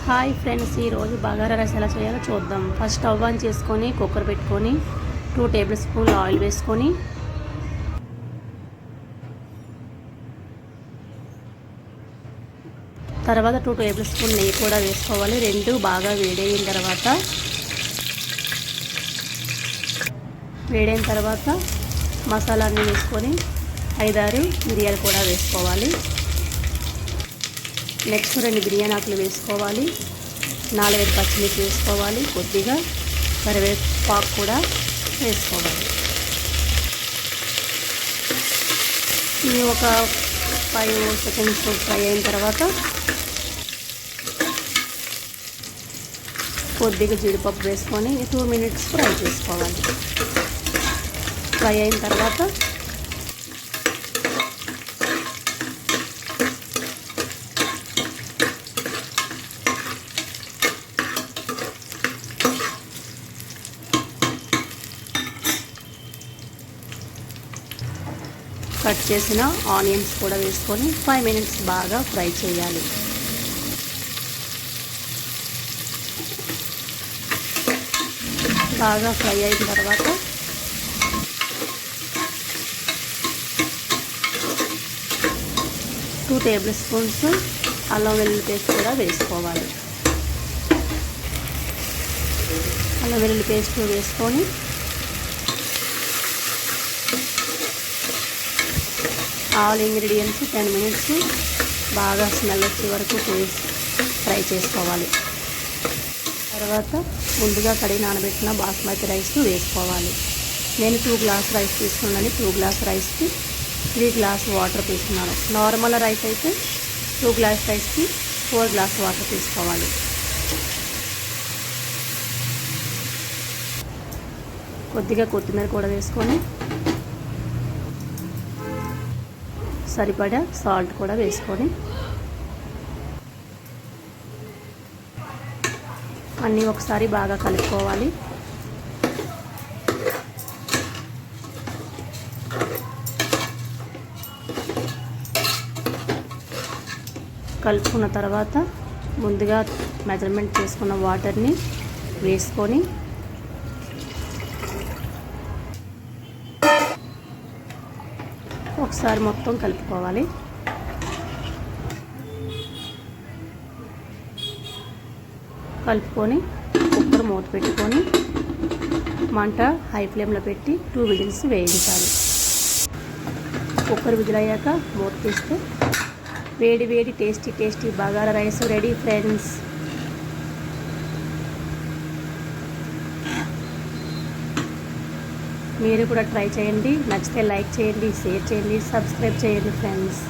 Hi friends, ఈరోజు bagara rice ఎలా చేయాలో చూద్దాం. ఫస్ట్ స్టవ్ ఆన్ చేసుకొని కుక్కర్ పెట్టుకొని 2 టేబుల్ స్పూన్లు ఆయిల్ వేసుకొని తర్వాత 2 టేబుల్ స్పూన్ నెయ్యి కూడా వేసుకోవాలి. రెండు బాగా వేడైన తర్వాత మసాలా అన్నీ వేసుకొని 5-6 మిరియాలు కూడా వేసుకోవాలి. నెక్స్ట్ 2 బిర్యానీ ఆకులు వేసుకోవాలి. 4-5 పచ్చిమిర్చి వేసుకోవాలి. కొద్దిగా కరివేపాకు కూడా వేసుకోవాలి. ఇది ఒక 5 సెకండ్స్ ఫ్రై అయిన తర్వాత కొద్దిగా జీడిపప్పు వేసుకొని 2 మినిట్స్ ఫ్రై చేసుకోవాలి. ఫ్రై అయిన తర్వాత కట్ చేసిన ఆనియన్స్ కూడా వేసుకొని 5 మినిట్స్ బాగా ఫ్రై చేయాలి. బాగా ఫ్రై అయిన తర్వాత టూ టేబుల్ స్పూన్స్ అల్లం వెల్లుల్లి పేస్ట్ కూడా వేసుకోవాలి. అల్లం వెల్లుల్లి పేస్ట్ వేసుకొని ఆల్ ఇంగ్రీడియంట్స్ 10 మినిట్స్ బాగా స్మెల్ వచ్చే వరకు ఫ్రై చేసుకోవాలి. తర్వాత ముందుగా కడిగి నానబెట్టిన బాస్మతి రైస్ వేసుకోవాలి. నేను 2 గ్లాస్ రైస్ తీసుకున్నాను. 2 గ్లాస్ రైస్కి 3 గ్లాస్ వాటర్ తీసుకున్నాను. నార్మల్ రైస్ అయితే 2 గ్లాస్ రైస్కి 4 గ్లాస్ వాటర్ తీసుకోవాలి. కొద్దిగా కొత్తిమీర కూడా వేసుకొని సరిపడా సాల్ట్ కూడా వేసుకొని అన్నీ ఒకసారి బాగా కలుపుకోవాలి. కలుపుకున్న తర్వాత ముందుగా మెజర్మెంట్ చేసుకున్న వాటర్ని వేసుకొని ఒకసారి మొత్తం కలుపుకోవాలి. కలుపుకొని కుక్కర్ మూత పెట్టుకొని మంట హై ఫ్లేమ్లో పెట్టి 2 విజిల్స్ వేయించాలి. కుక్కర్ విజిల్ అయ్యాక మూత తీస్తే వేడి వేడి tasty bagara rice ready friends. మీరు కూడా ట్రై చేయండి. నచ్చితే లైక్ చేయండి, షేర్ చేయండి, సబ్స్క్రైబ్ చేయండి ఫ్రెండ్స్.